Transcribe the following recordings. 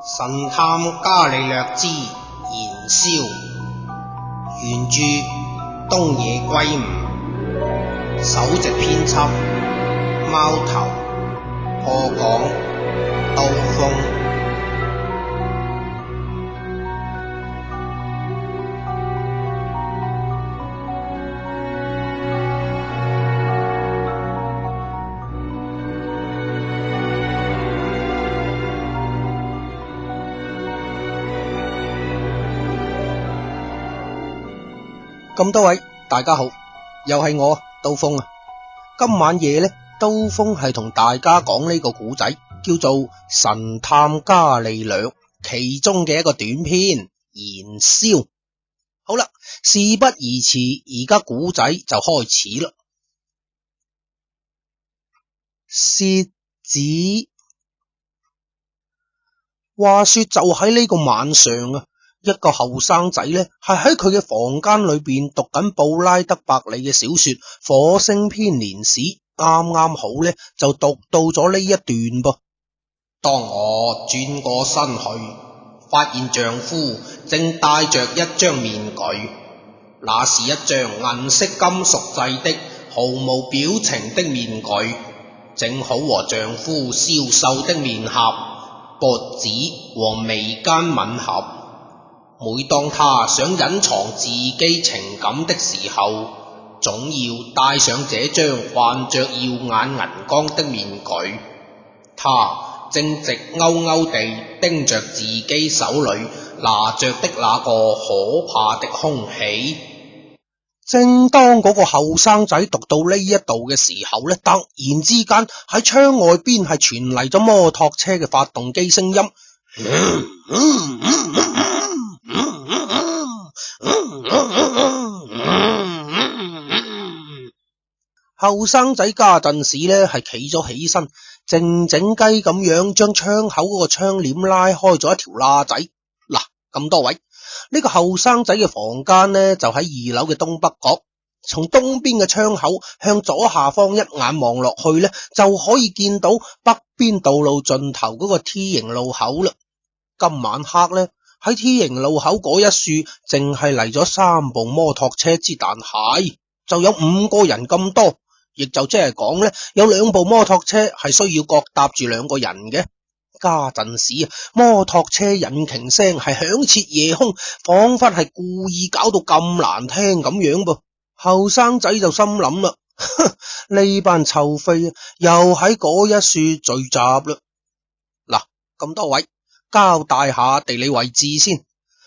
神探伽利略之燃燒，原著東野圭吾，首席編輯貓頭，播講刀鋒。咁多位大家好，又係我刀鋒啊！今晚夜呢，刀鋒係同大家講呢個古仔，叫做《神探伽利略》其中嘅一個短篇燃燒。好啦，事不宜遲，而家古仔就開始啦。蠍子，話說就喺呢個晚上啊，一個後生仔呢，係喺佢嘅房間裏邊讀緊布拉德伯里嘅小說《火星編年史》，啱啱好呢，就讀到咗呢一段噃。當我轉過身去，發現丈夫正戴着一張面具，那是一張銀色金屬製的毫無表情的面具，正好和丈夫消瘦的面頰、脖子和眉間吻合。每當他想隱藏自己情感的時候，總要戴上這張泛着耀眼銀光的面具。他正直勾勾地盯着自己手裏拿着的那個可怕的兇器。正當嗰個後生仔讀到呢一度嘅時候呢，突然之間喺窗外邊係傳嚟咗摩托車嘅發動機聲音。後生仔家陣時呢係企咗起身，靜靜雞咁樣將窗口嗰個窗簾拉開咗一條罅仔。嗱，咁多位，呢個後生仔嘅房間呢就喺2樓嘅東北角，從東邊嘅窗口向左下方一眼望落去呢，就可以見到北邊道路盡頭嗰個 T 型路口啦。今晚黑呢，喺 T 型路口嗰一處淨係嚟咗3部摩托車之，但係就有5個人咁多，亦就即係講呢，有2部摩托車係需要各搭住2個人嘅。家陣時啊，摩托車引擎聲係響徹夜空，仿佛係故意搞到咁難聽咁樣噃。後生仔就心諗啦，呢班臭飛又喺嗰一處聚集啦。嗱，咁多位，交代下地理位置先。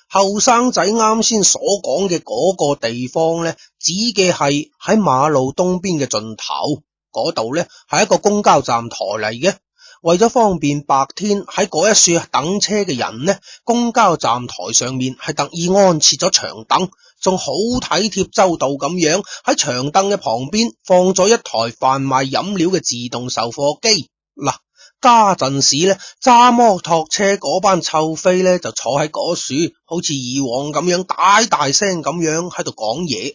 後生仔啱先所講嘅嗰個地方呢，指嘅係喺馬路東邊嘅盡頭嗰度呢，係一個公交站台嚟嘅。為咗方便白天喺嗰一處等車嘅人呢，公交站台上面係特意安設咗長凳，仲好體貼周到咁樣喺長凳嘅旁邊放咗一台販賣飲料嘅自動售貨機。嗱，家陣時呢，揸摩托車嗰班臭飛呢，就坐喺嗰處，好似以往咁樣大聲咁樣喺度講嘢。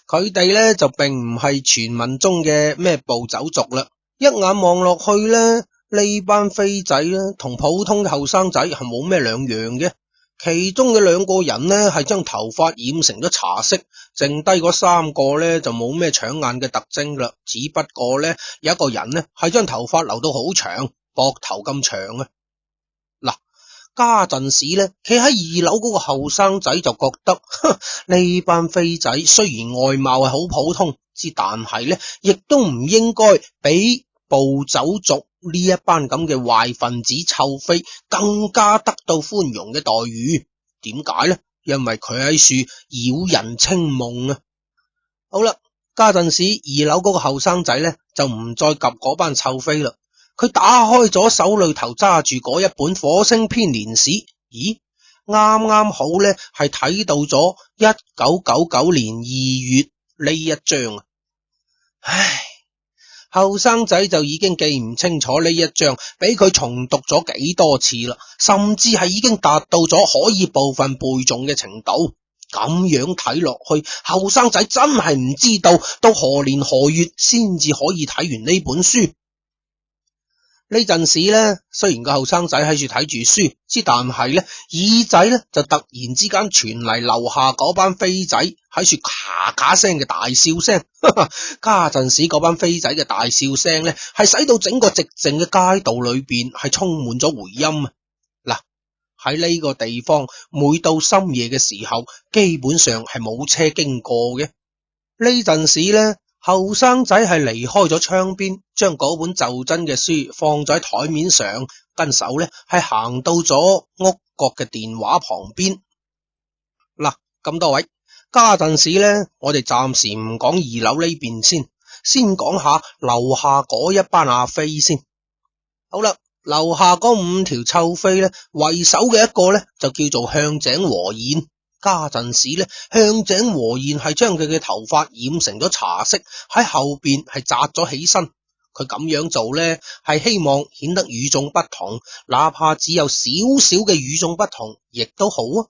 佢哋呢，就並唔係傳聞中嘅咩暴走族啦。一眼望落去呢，呢班飛仔呢，同普通嘅後生仔係冇咩兩樣嘅。其中嘅2個人呢，係將頭髮染成咗茶色，剩低嗰3個呢，就冇咩搶眼嘅特徵啦。只不過呢，有一個人呢，係將頭髮留到好長，膊頭咁長啊。嗱，家陣時呢，企喺2樓嗰個後生仔就覺得呢班飛仔雖然外貌係好普通，但係呢，亦都唔應該俾暴走族呢一班咁嘅壞分子臭飛更加得到寬容嘅待遇。點解呢？因為佢喺處擾人清夢啊！好啦，家陣時2樓嗰個後生仔呢，就唔再及嗰班臭飛啦。佢打開咗手裏頭揸住嗰一本《火星編年史》，咦，啱啱好呢，係睇到咗1999年2月呢一章啊！唉，後生仔就已經記唔清楚呢一章，俾佢重讀咗幾多次啦，甚至係已經達到咗可以部分背誦嘅程度。咁樣睇落去，後生仔真係唔知道到何年何月先至可以睇完呢本書。呢陣時咧，雖然個後生仔喺度睇住書，但係咧耳仔咧就突然之間傳嚟樓下嗰班飛仔喺度咔咔聲嘅大笑聲。家陣時嗰班飛仔嘅大笑聲咧，係使到整個寂靜嘅街道裏邊係充滿咗回音啊！嗱，喺呢個地方，每到深夜嘅時候，基本上係冇車經過嘅。呢陣時咧，後生仔係離開咗窗邊，將嗰本就真嘅書放咗喺台面上，跟手咧係行到咗屋角嘅電話旁邊。嗱，咁多位，家陣時咧，我哋暫時唔講二樓呢邊先講下樓下嗰一班阿飛先。好啦，樓下嗰5條臭飛咧，為首嘅一個咧就叫做向井和彥。家陣時咧，向井和彥係將佢嘅頭髮染成咗茶色，喺後邊係紮咗起身。佢咁樣做咧，係希望顯得與眾不同，哪怕只有少少嘅與眾不同，亦都好啊。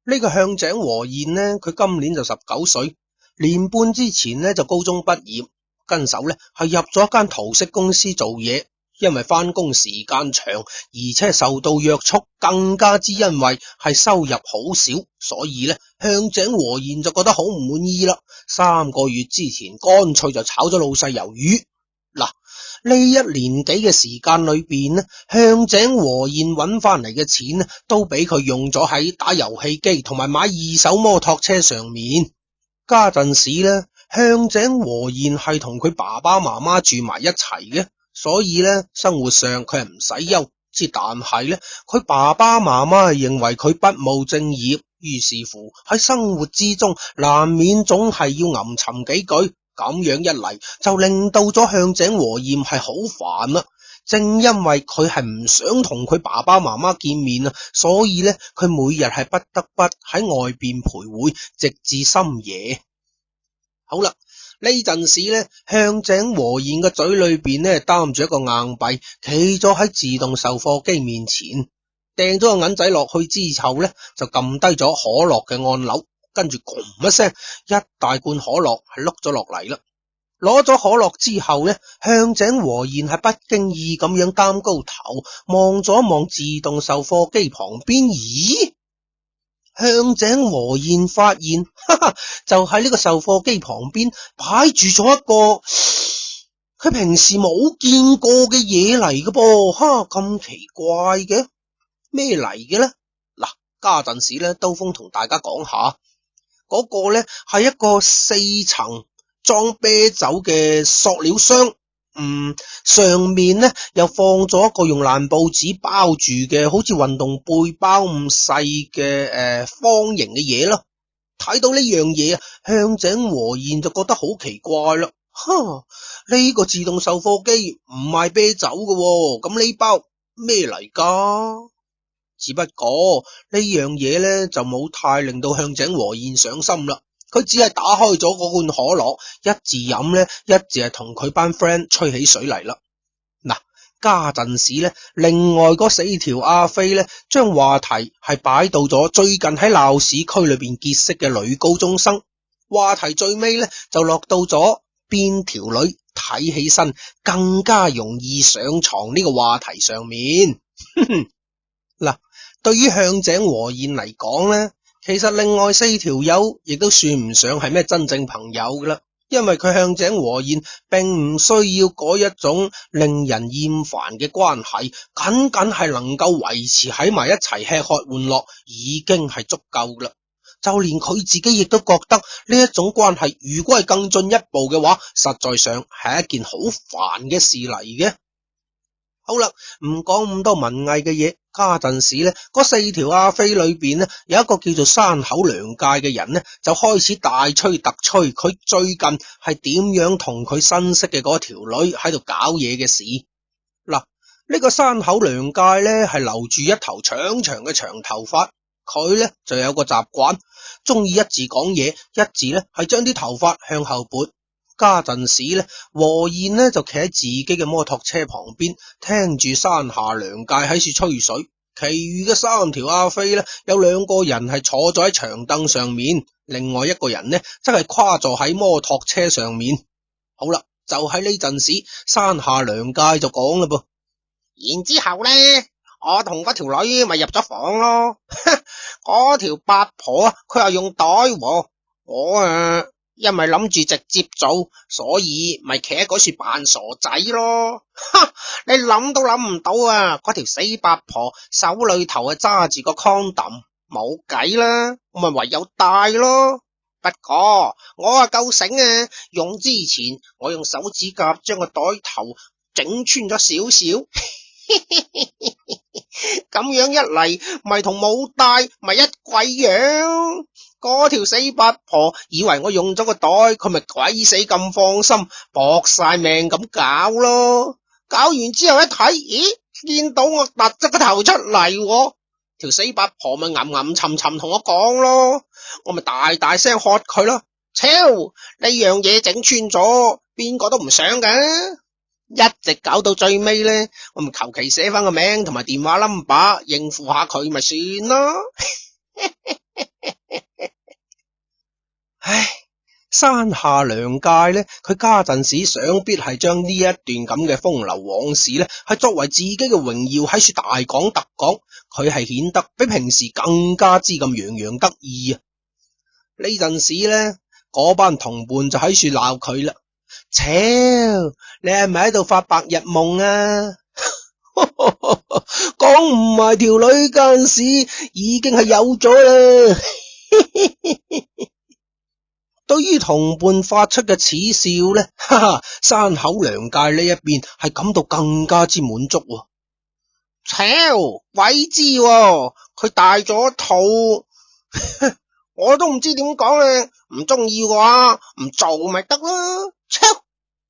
呢個向井和彥呢，佢今年就19歲，年半之前呢就高中畢業，跟手咧係入咗一間桃色公司做嘢。因為翻工時間長，而且受到約束，更加之因為係收入好少，所以咧向井和彥就覺得好唔滿意啦。3個月之前，乾脆就炒咗老細魷魚。嗱，呢1年幾嘅時間裏邊呢，向井和彥揾翻嚟嘅錢呢，都俾佢用咗喺打遊戲機同埋買2手摩托車上面。家陣時呢，向井和彥係同佢爸爸媽媽住埋一齊嘅。所以咧，生活上佢係唔使憂，但係咧，佢爸爸媽媽係認為佢不務正業，於是乎喺生活之中難免總係要吟沉幾句，咁樣一嚟就令到咗向井和彥係好煩啦。正因為佢係唔想同佢爸爸媽媽見面啊，所以咧，佢每日係不得不喺外邊徘徊，直至深夜。好啦。呢陣時咧，向井和彥嘅嘴裏邊咧擔住一個硬幣，企咗喺自動售貨機面前，掟咗個銀仔落去之後咧，就撳低咗可樂嘅按鈕，跟住轟一聲，一大罐可樂係碌咗落嚟啦。攞咗可樂之後咧，向井和彥係不經意咁樣擔高頭，望咗一望自動售貨機旁邊，咦？向井和彥發現，就喺呢個售貨機旁邊擺住咗一個佢平時冇見過嘅嘢嚟嘅噃，咁奇怪嘅，咩嚟嘅呢？嗱，家陣時咧，兜風同大家講下，嗰個咧係一個4層裝啤酒嘅塑料箱。上面咧又放咗一個用爛報紙包住嘅，好似運動背包咁細嘅方形嘅嘢咯。睇到呢樣嘢啊，向井和彥就覺得好奇怪啦。呢個自動售貨機唔賣啤酒嘅，咁呢包咩嚟噶？只不過呢樣嘢咧就冇太令到向井和彥上心啦。佢只係打開咗嗰罐可樂，一字飲咧，一直係同佢班 friend 吹起水嚟啦。嗱，家陣時咧，另外嗰4條阿飛咧，將話題係擺到咗最近喺鬧市區裏邊結識嘅女高中生。話題最尾咧就落到咗邊條女睇起身更加容易上床呢個話題上面。嗱，對於向井和彥嚟講咧，其實另外4條友亦都算唔上係咩真正朋友噶啦，因為佢向井和彥並唔需要嗰一種令人厭煩嘅關係，僅僅係能夠維持喺埋一齊吃喝玩樂已經係足夠啦。就連佢自己亦都覺得呢一種關係如果係更進一步嘅話，實在上係一件好煩嘅事嚟嘅。好啦，唔講咁多文藝嘅嘢，家陣時咧，嗰4條阿飛裏邊咧，有一個叫做山口良介嘅人咧，就開始大吹特吹，佢最近係點樣同佢新識嘅嗰條女喺度搞嘢嘅事。嗱，呢個山口良介咧係留住一頭長長嘅長頭髮，佢咧就有個習慣，中意一字講嘢，一字咧係將啲頭髮向後撥。家陣時咧，和彥呢就企喺自己嘅摩托車旁邊，聽住山下良介喺處吹水。其餘嘅3條阿飛咧，有2個人係坐咗喺長凳上面，另外一個人呢則係跨坐喺摩托車上面。好啦，就喺呢陣時，山下良介就講啦噃，然之後呢，我同嗰條女咪入咗房咯。嗰條八婆佢又用袋喎，我因為諗住直接做，所以咪企喺嗰處扮傻仔咯。你諗都諗唔到啊！嗰條死八婆手裏頭揸住個 condom，冇計啦，我咪唯有戴咯。不過我夠醒啊，用之前我用手指甲將個袋頭整穿咗少少，咁樣一嚟咪同冇戴咪一鬼樣。嗰條死八婆以為我用咗個袋，佢咪鬼死咁放心，搏晒命咁搞咯。搞完之後一睇，咦，見到我突咗個頭出嚟，條死八婆咪吟沉沉同我講咯，我咪大大聲喝佢咯。超，呢樣嘢整穿咗，邊個都唔想噶。一直搞到最尾呢，我咪求其寫翻個名同埋電話 number 應付下佢咪算咯。唉，山下良介呢，佢家陣時想必係將呢一段咁嘅風流往事呢，係作為自己嘅榮耀喺處大講特講，佢係顯得比平時更加之咁洋洋得意啊！呢陣時呢，嗰班同伴就喺處鬧佢啦。超，你係咪喺度發白日夢啊？講唔埋條女嗰陣時已經係有咗啦。對於同伴發出嘅恥笑呢，山口良介呢一邊係感到更加之滿足。超，鬼知佢大咗肚，我都唔知點講啊！唔中意嘅話唔做咪得啦。超，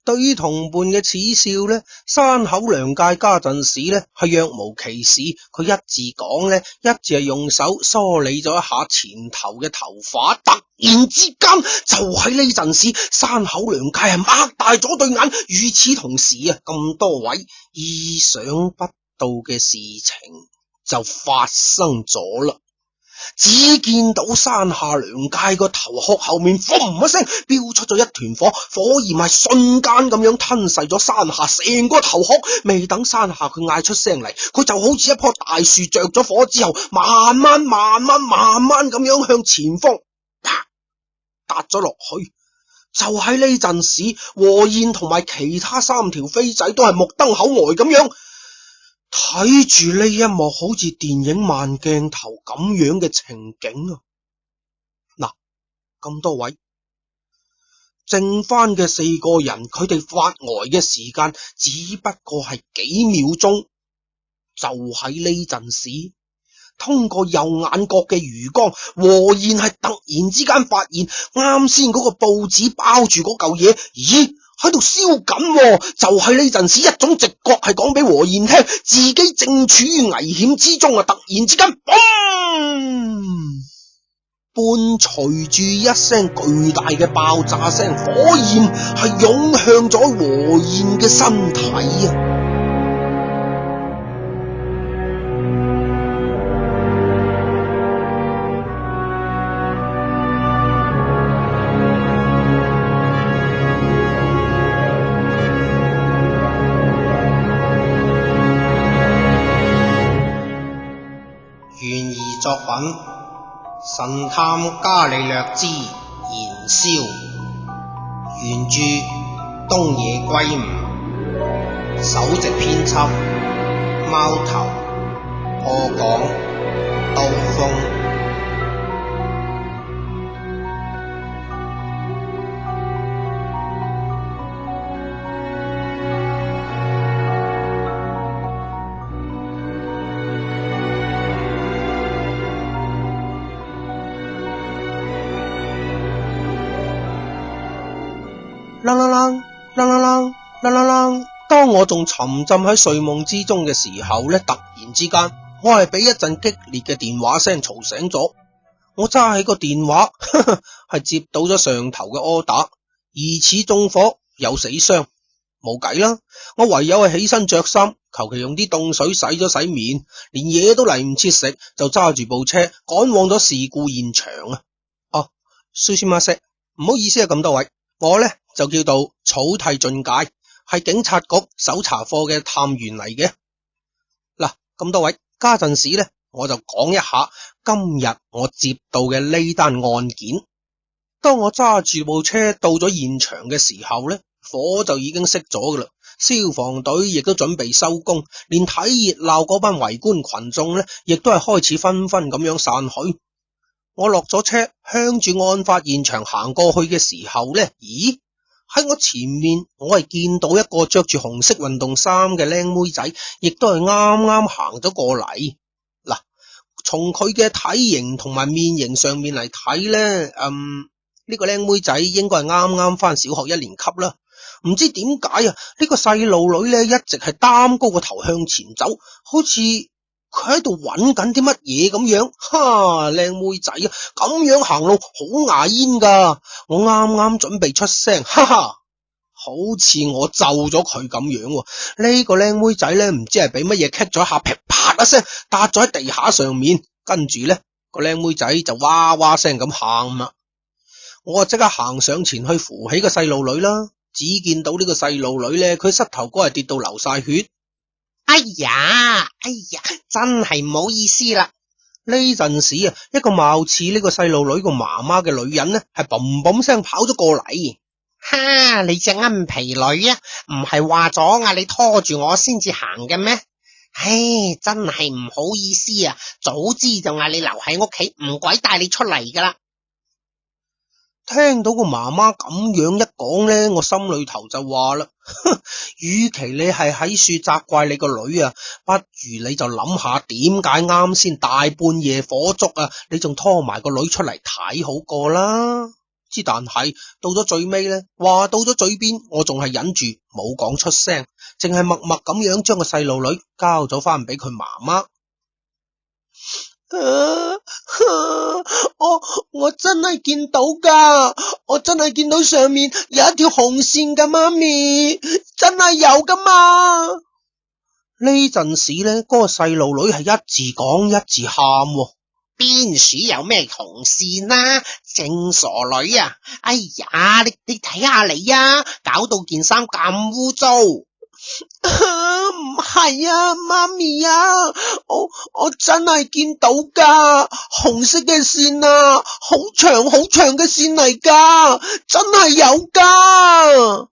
對於同伴嘅恥笑呢，山口良介家陣時呢係若無其事，佢一字講呢，一字係用手梳理咗一下前頭嘅頭髮。突然之間，就喺呢陣時，山口良介係擘大咗對眼，與此同時啊，咁多位意想不到嘅事情就發生咗啦。只見到山下良介個頭殼後面轟一聲飆出咗一團火，火焰係瞬間咁樣吞噬咗山下成個頭殼。未等山下佢嗌出聲嚟，佢就好似一棵大樹着咗火之後，慢慢咁樣向前方啪踏咗落去。就喺呢陣時，和燕同埋其他3條飛仔都係目瞪口呆咁樣睇住呢一幕好似電影慢鏡頭咁樣嘅情景啊！嗱，咁多位剩翻嘅4個人，佢哋發呆嘅時間只不過係幾秒鐘。就喺呢陣時，通過右眼角嘅餘光，和燕係突然之間發現啱先嗰個報紙包住嗰嚿嘢，咦，喺度燒緊。就喺呢陣時，一種直覺係講俾和燕聽，自己正處於危險之中啊！突然之間，嘣！伴隨住一聲巨大嘅爆炸聲，火焰係湧向咗和燕嘅身體啊！懸疑作品《神探伽利略之燃燒》，原著東野圭吾，首席編輯貓頭，播講刀鋒。當我仲沉浸喺睡夢之中嘅時候呢，突然之間我係俾一陣激烈嘅電話聲嘈醒咗。我揸起個電話係接到咗上頭嘅 order，疑似縱火有死傷，冇計啦，我唯有係起身着衫，求其用啲凍水洗咗洗面，連嘢都嚟唔切食，就揸住部車趕往咗事故現場啊！哦，蘇斯馬塞，唔好意思啊，咁多位，我呢就叫做草剃俊介，係警察局搜查課嘅探員嚟嘅。咁多位，家陣時呢，我就講一下今日我接到嘅呢單案件。當我揸住部車到咗現場嘅時候呢，火就已經熄咗噶啦，消防隊亦都準備收工，連睇熱鬧嗰班圍觀群眾呢，亦都係開始紛紛咁樣散去。我落咗車，向住案發現場行過去嘅時候呢，咦？喺我前面，我係見到一個着住紅色運動衫嘅靚妹仔，亦都係啱啱行咗過嚟。嗱，從佢嘅體型同埋面型上面嚟睇呢，呢個靚妹仔應該係啱啱返小學1年級啦。唔知點解啊，呢個細路女呢一直係擔高個頭向前走，好似佢喺度揾緊啲乜嘢咁樣。哈，靚妹仔啊，咁樣行路好牙煙噶。我啱啱準備出聲，哈哈，好似我咒咗佢咁樣。呢個靚妹仔呢，唔知係俾乜嘢棘咗一下，噼啪一聲搭咗喺地下上面，跟住呢個靚妹仔就哇哇聲咁喊啦。我啊即刻行上前去扶起個細路女啦。只見到呢個細路女呢，佢膝頭哥係跌到流晒血。哎呀，真係唔好意思啦。呢陣時啊，一個貌似呢個細路女個媽媽嘅女人呢，係嘣嘣聲跑咗過嚟。哈，你隻奀皮女啊，唔係話咗啊，你拖住我先至行嘅咩？唉，真係唔好意思啊，早知就嗌你留喺屋企，唔鬼帶你出嚟噶啦。聽到個媽媽咁樣一講呢，我心裏頭就話啦，與其你係喺處責怪你個女啊，不如你就諗下點解啱先大半夜火燭啊，你仲拖埋個女出嚟睇好過啦。之但係到咗最尾呢，話到咗嘴邊，我仲係忍住冇講出聲，淨係默默咁樣將個細路女交咗翻俾佢媽媽。我真係見到噶，我真係見到上面有一條紅線噶，媽咪，真係有噶嘛。呢陣時呢，嗰個細路女係一字講一字喊。邊處有咩紅線啊？正傻女啊！哎呀，你睇下你啊，搞到件衫咁污糟。唔係啊，媽咪啊，我真係見到噶，紅色嘅線啊，好長好長嘅線嚟噶，真係有噶。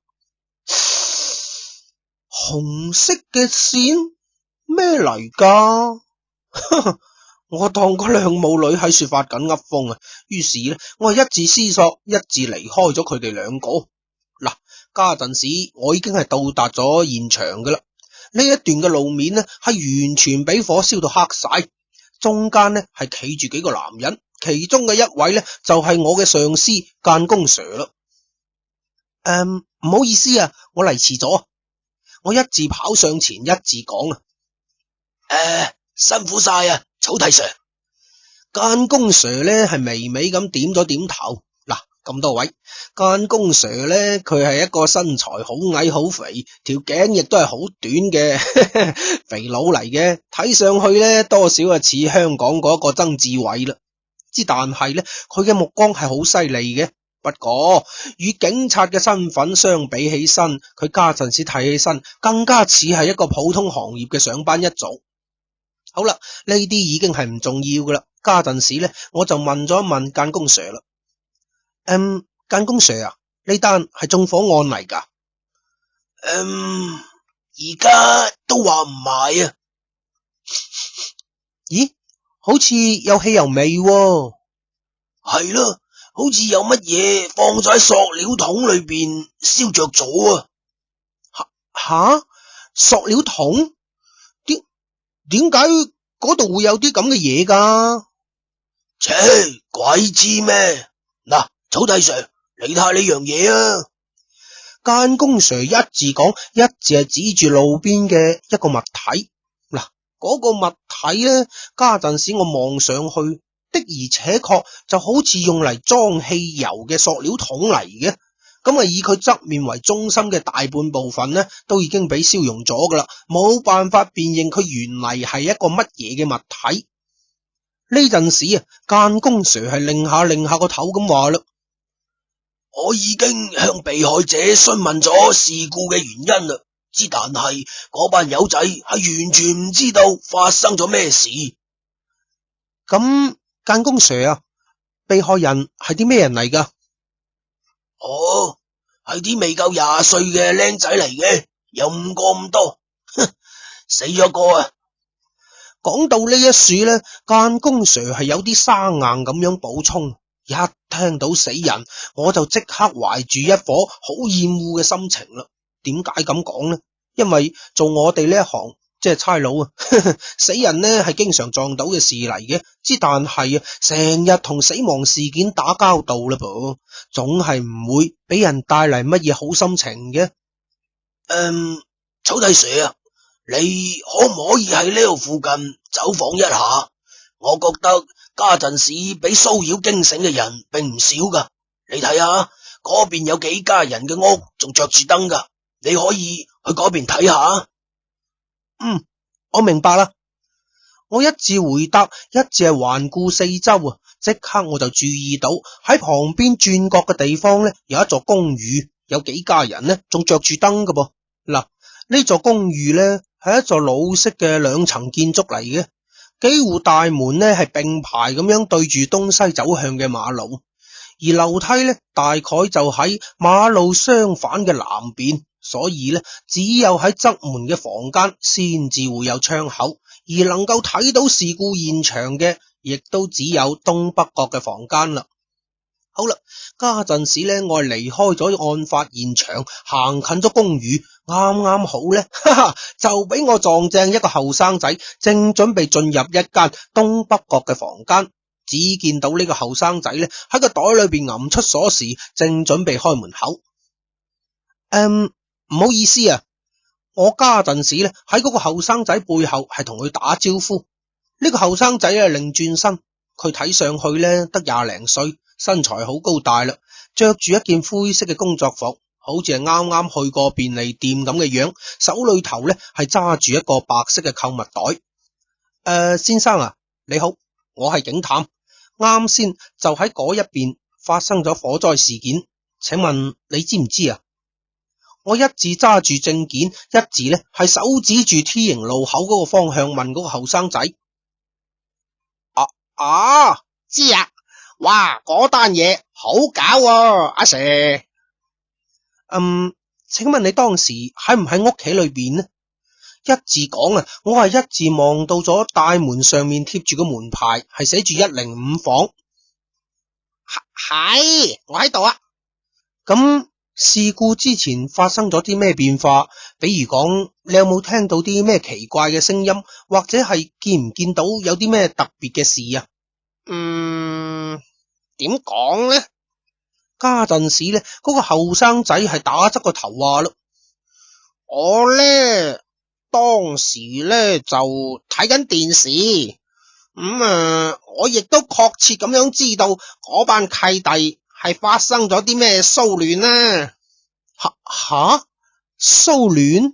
紅色嘅線咩嚟噶？我當嗰兩母女喺處發緊噏風啊，於是呢，我係一字思索，一字離開咗佢哋兩個。嗱，家陣時我已經係到達咗現場噶啦，呢一段嘅路面呢係完全俾火燒到黑晒，中間呢係企住幾個男人，其中嘅一位呢就係我嘅上司間工 Sir 啦。唔好意思啊，我嚟遲咗。我一字跑上前，一字講啊，辛苦晒啊，草剃 Sir。間工 Sir 呢係微微咁點咗點頭。嗱，咁多位，間工 Sir 呢，佢係一個身材好矮好肥，條頸亦都係好短嘅肥佬嚟嘅，睇上去呢，多少啊似香港嗰個曾志偉啦。之但係呢，佢嘅目光係好犀利嘅。不過與警察嘅身份相比起身，佢家陣時睇起身更加似係一個普通行業嘅上班一族。好啦，呢啲已經係唔重要噶啦。家陣時呢，我就問咗一問間工 Sir 啦。間工 Sir 啊，呢單係縱火案嚟噶。而家都話唔係啊。咦，好似有汽油味喎。係咯，好似有乜嘢放咗喺塑料桶裏邊燒着咗啊。吓，塑料桶？點解嗰度會有啲咁嘅嘢噶？切，鬼知咩？嗱，草剃 Sir，你睇下呢樣嘢啊！間工 Sir 一字講，一字係指住路邊嘅一個物體。嗱，嗰個物體呢，家陣時我望上去的而且確就好似用嚟裝汽油嘅塑料桶嚟嘅。咁啊，以佢側面為中心嘅大半部分呢，都已經俾燒溶咗噶啦，冇辦法辨認佢原嚟係一個乜嘢嘅物體。呢陣時啊，間工 Sir 係擰下個頭咁話啦，我已經向被害者詢問咗事故嘅原因啦，之但係嗰班友仔係完全唔知道發生咗咩事。咁間公 Sir 啊，被害人係啲咩人嚟㗎？哦，係啲未夠20歲嘅僆仔嚟嘅，有5個咁多，死咗個啊！講到呢一樹呢，間公 Sir 係有啲生硬咁樣補充，一聽到死人，我就即刻懷住一顆好厭惡嘅心情啦。點解咁講呢？因為做我哋呢一行，即係差佬啊，死人呢係經常撞到嘅事嚟嘅，之但係啊，成日同死亡事件打交道啦噃，總係唔會俾人帶嚟乜嘢好心情嘅。草剃 Sir 啊，你可唔可以喺呢度附近走訪一下？我覺得家陣時俾騷擾驚醒嘅人並唔少噶。你睇下嗰邊有幾家人嘅屋仲着住燈噶，你可以去嗰邊睇下。我明白啦。我一致回答，一致係環顧四周啊，即刻我就注意到喺旁邊轉角嘅地方呢，有一座公寓，有幾家人呢仲着住燈噶噃。嗱，呢座公寓呢係一座老式嘅2層建築嚟嘅，幾戶大門呢係並排咁樣對住東西走向嘅馬路，而樓梯呢大概就喺馬路相反嘅南邊，所以呢只有喺側門嘅房間先至會有窗口，而能夠睇到事故現場嘅亦都只有東北角嘅房間啦。好啦，家陣時呢我係離開咗案發現場，行近咗公寓，啱啱好呢就俾我撞正一個後生仔正準備進入一間東北角嘅房間，只見到呢個後生仔呢喺個袋裏邊揞出鎖匙，正準備開門口。唔好意思啊，我家陣時呢喺嗰個後生仔背後係同佢打招呼。呢個後生仔啊擰轉身，佢睇上去呢得20零歲，身材好高大啦，着住一件灰色嘅工作服，好似係啱啱去過便利店咁嘅樣，手裏頭呢係揸住一個白色嘅購物袋。先生啊，你好，我係警探，啱先就喺嗰一邊發生咗火災事件，請問你知唔知啊？我一字揸住證件，一字呢係手指住 T 型路口嗰個方向問嗰個後生仔。知啊，哇，嗰單嘢好搞喎，阿 Sir。請問你當時喺唔喺屋企裏邊呢？一字講啊，我係一字望到咗大門上面貼住個門牌，係寫住105房。係，我喺度啊。咁事故之前發生咗啲咩變化？比如講，你有冇聽到啲咩奇怪嘅聲音，或者係見唔見到有啲咩特別嘅事啊？點講呢？家陣時呢，嗰個後生仔係打側個頭話咯。我呢，當時呢就睇緊電視，我亦都確切咁樣知道嗰班契弟係發生咗啲咩騷亂呢？吓？騷亂？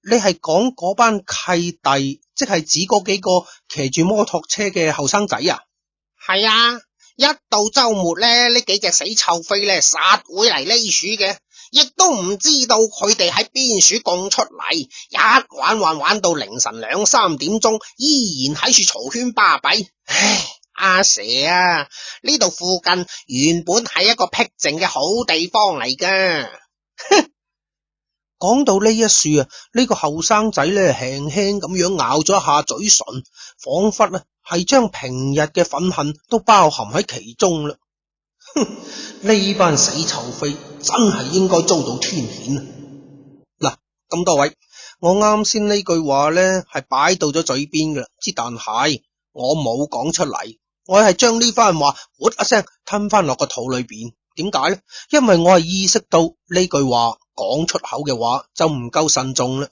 你係講嗰班契弟，即係指嗰幾個騎住摩托車嘅後生仔啊？係啊，一到周末呢幾隻死臭飛呢實會嚟匿鼠嘅，亦都唔知道佢哋喺邊處供出嚟，一玩到凌晨2、3點鐘，依然喺處嘈喧巴閉。唉，阿 Sir 啊，呢度附近原本係一個僻靜嘅好地方嚟噶。講到呢一樹啊，呢個後生仔呢輕輕咁樣咬咗一下嘴唇，仿佛呢係將平日嘅憤恨都包含喺其中啦。呢班死臭飛真係應該遭到天譴啊！嗱，咁多位，我啱先呢句話呢係擺到咗嘴邊噶啦，之但係我冇講出嚟，我係將呢番話噗一聲吞翻落個肚裏邊。點解呢？因為我係意識到呢句話講出口嘅話就唔夠慎重啦。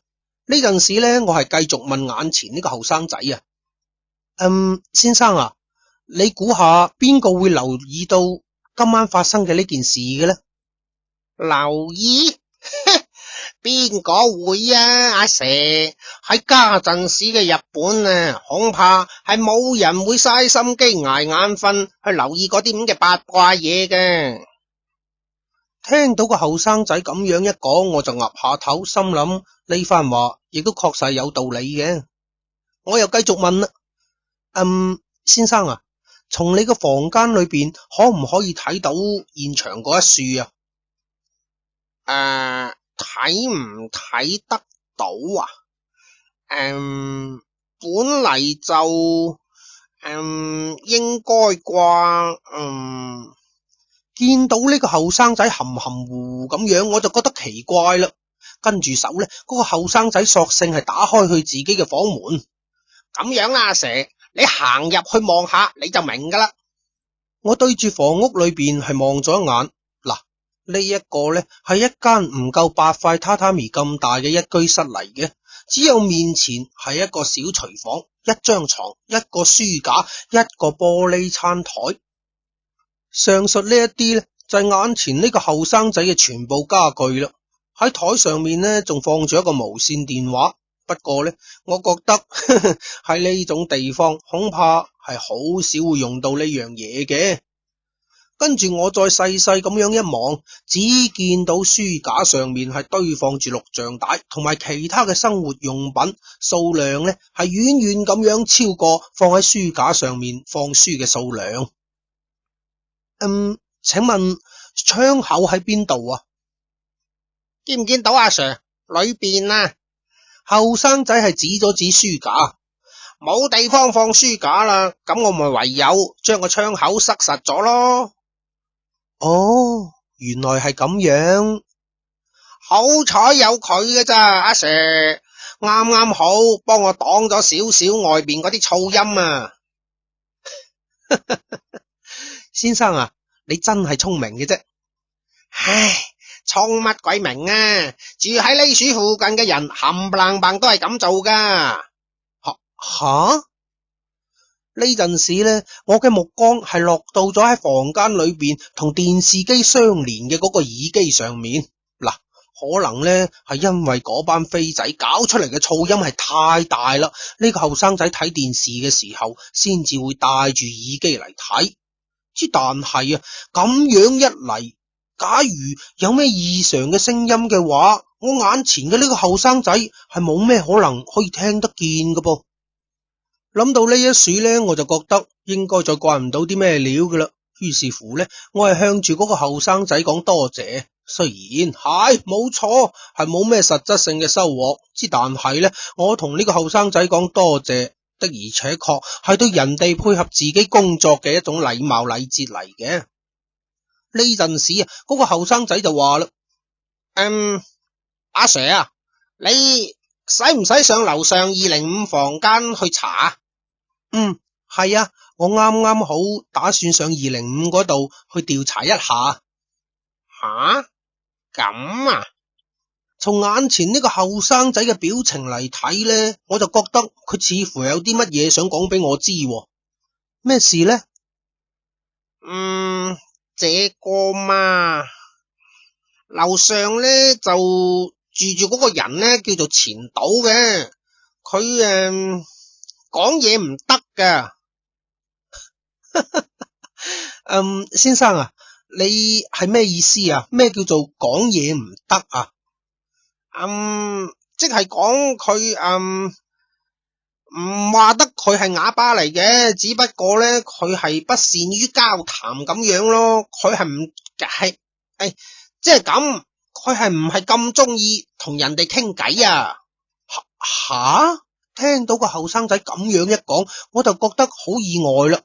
呢陣時呢，我係繼續問眼前呢個後生仔啊，先生啊，你估下邊個會留意到今晚發生嘅呢件事嘅呢？留意？邊個會啊？阿 Sir，喺家陣時嘅日本啊，恐怕係冇人會嘥心機捱眼瞓去留意嗰啲咁嘅八卦嘢嘅。聽到個後生仔咁樣一講，我就岌下頭，心諗呢番話亦都確實係有道理嘅。我又繼續問啦，先生啊，從你個房間裏邊可唔可以睇到現場嗰一樹啊？睇唔睇得到啊？本嚟就應該啩。見到呢個後生仔含含糊糊咁樣，我就覺得奇怪啦。跟住手呢，嗰個後生仔索性係打開佢自己嘅房門。咁樣啦，阿蛇，你行入去望下，你就明噶啦。我對住房屋裏邊係望咗一眼，嗱，呢一個呢係一間唔夠8塊榻榻米咁大嘅一居室嚟嘅，只有面前係一個小廚房，一張床，一個書架，一個玻璃餐台。上述呢一啲呢，就係眼前呢個後生仔嘅全部家具啦。喺台上面呢，仲放住一個無線電話。不過呢，我覺得喺呢種地方恐怕係好少會用到呢樣嘢嘅。跟住我再細細咁樣一望，只見到書架上面係堆放住錄像帶同埋其他嘅生活用品，數量呢係遠遠咁樣超過放喺書架上面放書嘅數量。請問窗口喺邊度啊？見唔見到阿 Sir？ 裏邊啊，後生仔係指咗指書架，冇地方放書架啦，咁我咪唯有將個窗口塞實咗咯。哦，原來係咁樣，好彩有佢嘅咋，阿 Sir， 啱啱好幫我擋咗少少外邊嗰啲噪音啊。先生啊，你真係聰明嘅啫。唉，聰乜鬼明啊！住喺呢處附近嘅人冚唪唥棒都係咁做噶。吓？呢陣時呢，我嘅目光係落到咗喺房間裏邊同電視機相連嘅嗰個耳機上面。嗱，可能呢係因為嗰班飛仔搞出嚟嘅噪音係太大啦，呢個後生仔睇電視嘅時候先至會戴住耳機嚟睇。但係啊，咁樣一嚟，假如有咩異常嘅聲音嘅話，我眼前嘅呢個後生仔係冇咩可能可以聽得見㗎噃。諗到呢一處呢，我就覺得應該再怪唔到啲咩料㗎啦。於是乎呢，我係向住嗰個後生仔講多謝。雖然係冇錯，係冇咩實質性嘅收穫，但係呢，我同呢個後生仔講多謝，的而且確係對人哋配合自己工作嘅一種禮貌禮節嚟嘅。呢陣時啊，嗰個後生仔就話啦，阿 Sir 啊，你使唔使上樓上205房間去查？係啊，我啱啱好打算上205嗰度去調查一下。吓？咁啊？從眼前呢個後生仔嘅表情嚟睇呢，我就覺得佢似乎有啲乜嘢想講俾我知。咩事呢？這個嘛，樓上呢就住住嗰個人呢，叫做錢島嘅，佢講嘢唔得噶。先生啊，你係咩意思啊？咩叫做講嘢唔得啊？即係講佢唔話得佢係啞巴嚟嘅，只不過咧佢係不善於交談咁樣咯。佢係唔係即係咁，佢係唔係咁中意同人哋傾偈啊？吓？聽到個後生仔咁樣一講，我就覺得好意外啦。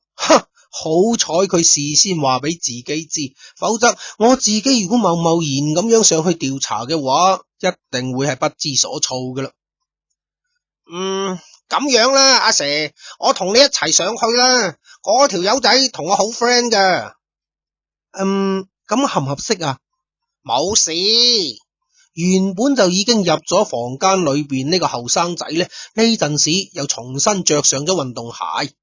好彩佢事先話俾自己知，否則我自己如果貿貿然咁樣上去調查嘅話，一定會係不知所措噶啦。咁樣啦，阿蛇，我同你一齊上去啦。嗰條友仔同我好 friend 噶。咁合唔合適啊？冇事。原本就已經入咗房間裏邊呢個後生仔呢陣時又重新着上咗運動鞋。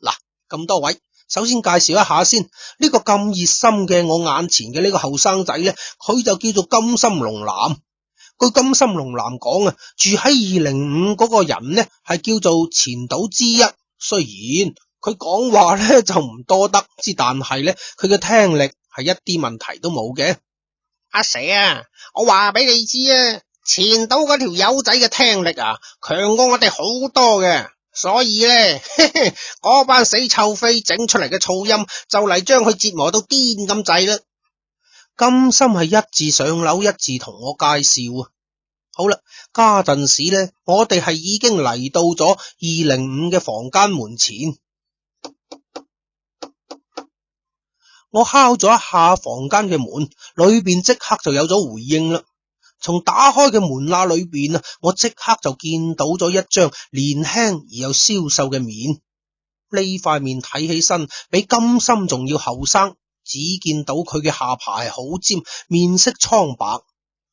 嗱，咁多位，首先介紹一下先，呢個咁熱心嘅我眼前嘅呢個後生仔呢，佢就叫做金森龍男。據金森龍男講啊，住喺205嗰個人呢係叫做錢島之一。雖然佢講話呢就唔多得，但係呢佢嘅聽力係一啲問題都冇嘅。阿蛇啊，我話俾你知啊，前島嗰條友仔嘅聽力啊，強過我哋好多嘅，所以咧，嗰班死臭飛整出嚟嘅噪音，就嚟將佢折磨到癲咁滯啦。金心係一字上樓，一字同我介紹啊。好啦，家陣時咧，我哋係已經嚟到咗205嘅房間門前。我敲咗一下房間嘅門，裏邊即刻就有咗回應啦。從打開嘅門罅裏邊啊，我即刻就見到咗一張年輕而又消瘦嘅面。呢塊面睇起身比金心仲要後生，只見到佢嘅下巴係好尖，面色蒼白。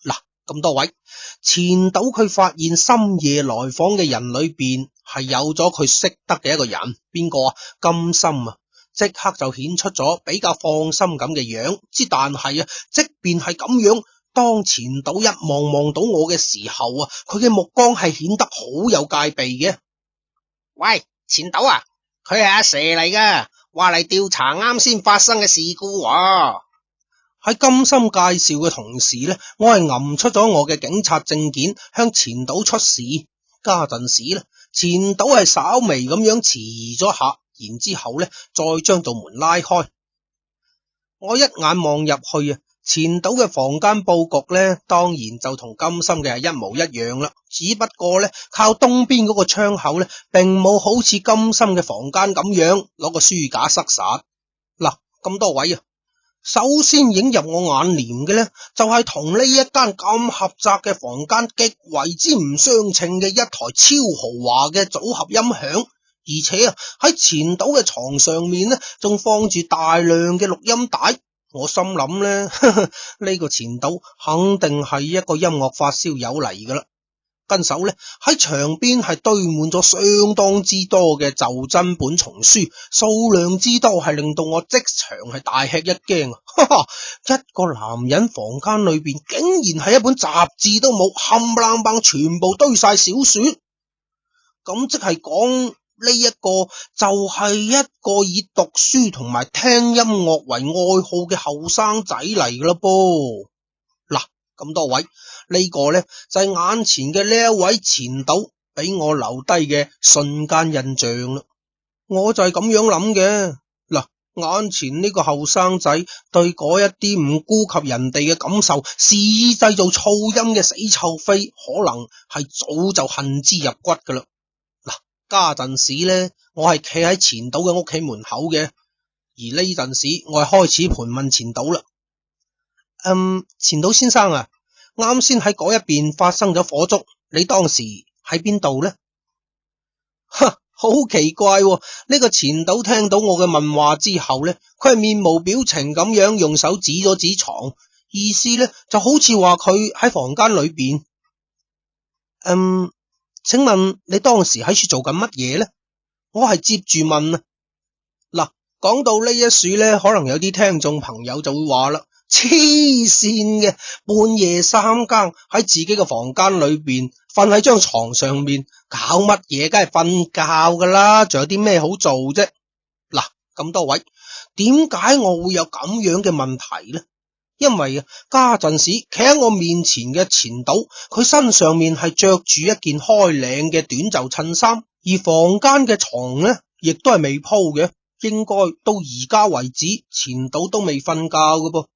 嗱，咁多位，前島佢發現深夜來訪嘅人裏邊係有咗佢識得嘅一個人，邊個啊？金心啊！即刻就顯出咗比較放心咁嘅樣，但係啊，即便係咁樣，當前島一望到我嘅時候啊，佢嘅目光係顯得好有戒備嘅。喂，前島啊，佢係阿蛇嚟噶，話嚟調查啱先發生嘅事故喎。喺金心介紹嘅同時呢，我係揞出咗我嘅警察證件，向前島出示。家陣時呢，前島係稍微咁樣遲疑咗下。然之後咧，再將道門拉開。我一眼望入去啊，前島嘅房間佈局咧，當然就同金心嘅係一模一樣啦。只不過咧，靠東邊嗰個窗口咧，並冇好似金心嘅房間咁樣攞個書架塞實。嗱，咁多位啊，首先映入我眼簾嘅咧，就係同呢一間咁狹窄嘅房間極為之唔相稱嘅一台超豪華嘅組合音響。而且啊，喺前島嘅床上面呢，仲放住大量嘅錄音帶。我心諗呢，呢個前島肯定係一個音樂發燒友嚟噶啦。跟手呢，喺牆邊係堆滿咗相當之多嘅袖珍本叢書，數量之多係令到我即場係大吃一驚啊！一個男人房間裏邊竟然係一本雜誌都冇，冚唪唥棒全部堆晒小說，咁即係講。呢一個就係一個以讀書同埋聽音樂為愛好嘅後生仔嚟噶啦噃。嗱，咁多位，呢個呢就係眼前嘅呢一位前島俾我留低嘅瞬間印象啦。我就係咁樣諗嘅。嗱，眼前呢個後生仔對嗰一啲唔顧及人哋嘅感受，肆意製造噪音嘅死臭飛，可能係早就恨之入骨噶啦。家陣時呢，我係企喺前島嘅屋企門口嘅，而呢陣時我係開始盤問前島啦。前島先生啊，啱先喺嗰一邊發生咗火燭，你當時喺邊度呢？好奇怪喎，呢個前島聽到我嘅問話之後呢，佢係面無表情咁樣用手指咗指床，意思呢就好似話佢喺房間裏邊。請問你當時喺處做緊乜嘢呢？我係接住問啊。嗱，講到呢一處呢，可能有啲聽眾朋友就會話啦，黐線嘅，半夜3更喺自己嘅房間裏邊瞓喺張床上面搞乜嘢？梗係瞓覺噶啦，仲有啲咩好做啫？嗱，咁多位，點解我會有咁樣嘅問題呢？因為啊，家陣時企喺我面前嘅前島，佢身上面係着住一件開領嘅短袖襯衫，而房間嘅床呢，亦都係未鋪嘅，應該到而家為止，前島都未瞓覺㗎噃。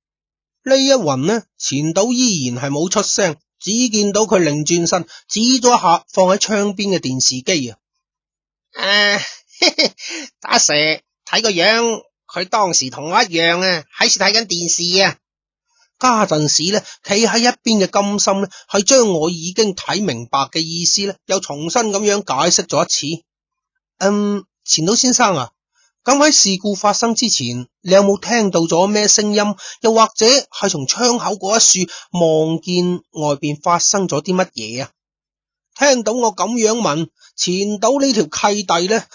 呢一暈呢，前島依然係冇出聲，只見到佢擰轉身，指咗一下放喺窗邊嘅電視機啊。阿蛇睇個樣，佢當時同我一樣啊，喺處睇緊電視啊。家陣時咧，企喺一邊嘅金心咧，係將我已經睇明白嘅意思咧，又重新咁樣解釋咗一次。前島先生啊，咁喺事故發生之前，你有冇聽到咗咩聲音？又或者係從窗口嗰一處望見外邊發生咗啲乜嘢啊？聽到我咁樣問，前島呢條契弟咧，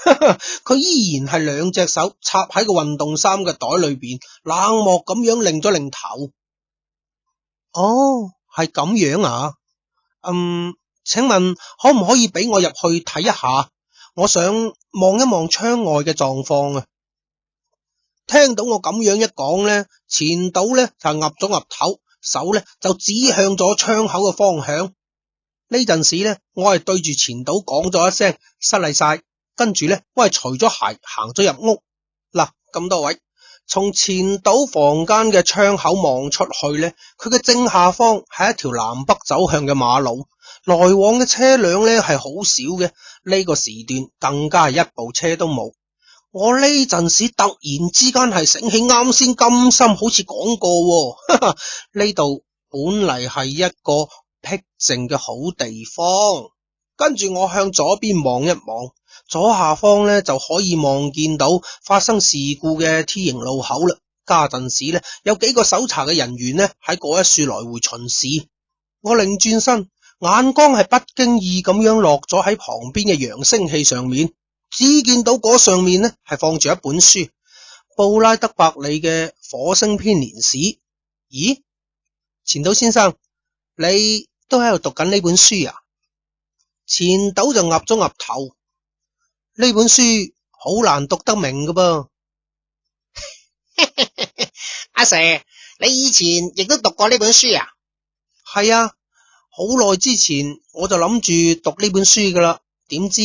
佢依然係兩隻手插喺個運動衫嘅袋裏邊，冷漠咁樣擰咗擰頭。哦，係咁樣啊？請問可唔可以俾我入去睇一下？我想望一望窗外嘅狀況啊。聽到我咁樣一講呢，前島呢就岌咗岌頭，手呢就指向咗窗口嘅方向。呢陣時呢，我係對住錢島講咗一聲失禮晒，跟住呢，我係除咗鞋行咗入屋。嗱，咁多位，從錢島房間嘅窗口望出去呢，佢嘅正下方係一條南北走向嘅馬路，來往嘅車輛呢係好少嘅，呢個時段更加係一部車都冇。我呢陣時突然之間係醒起啱先金心好似講過，呢度本嚟係一個僻靜嘅好地方。跟住我向左邊望一望，左下方呢就可以望見到發生事故嘅 T 型路口啦。家陣時呢有幾個搜查嘅人員呢喺嗰一處來回巡視。我擰轉身，眼光係不經意咁樣落咗喺旁邊嘅揚聲器上面。只見到嗰上面呢係放住一本書，布拉德伯里嘅《火星編年史》。咦，錢島先生，你都喺度讀緊呢本書啊？錢島就岌咗岌頭，呢本書好難讀得明㗎噃。阿 Sir，你以前亦都讀過呢本書啊？係啊，好耐之前我就諗住讀呢本書㗎啦，點知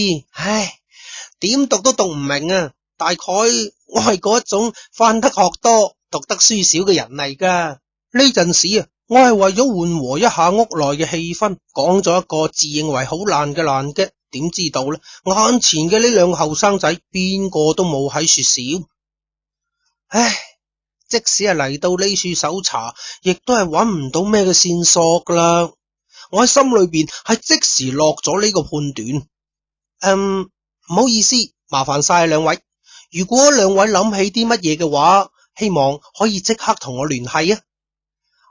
點讀都讀唔明啊！大概我係嗰一種翻得學多讀得書少嘅人嚟噶。呢陣時啊，我係為咗緩和一下屋內嘅氣氛，講咗一個自認為好爛嘅爛嘅，點知道呢？眼前嘅呢兩個後生仔邊個都冇喺處笑。即使係嚟到呢處搜查，亦都係揾唔到咩嘅線索噶啦。我喺心裏邊係即時落咗呢個判斷。唔好意思，麻煩晒兩位。如果兩位諗起啲乜嘢嘅話，希望可以即刻同我聯繫啊！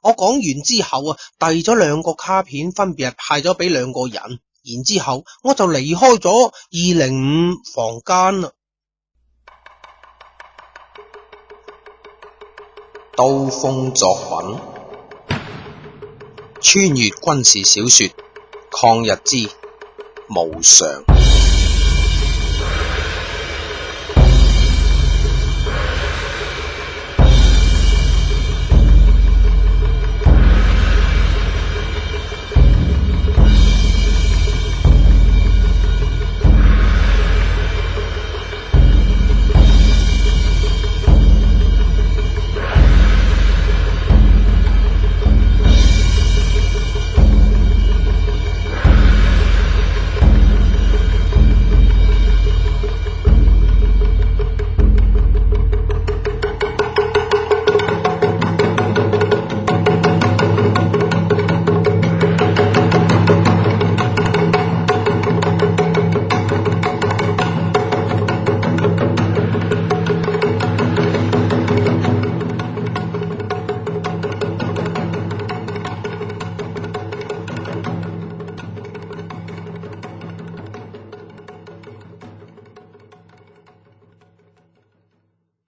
我講完之後啊，遞咗兩個卡片，分別係派咗俾兩個人，然之後我就離開咗205房間啦。刀鋒作品，穿越軍事小說《抗日之無常》。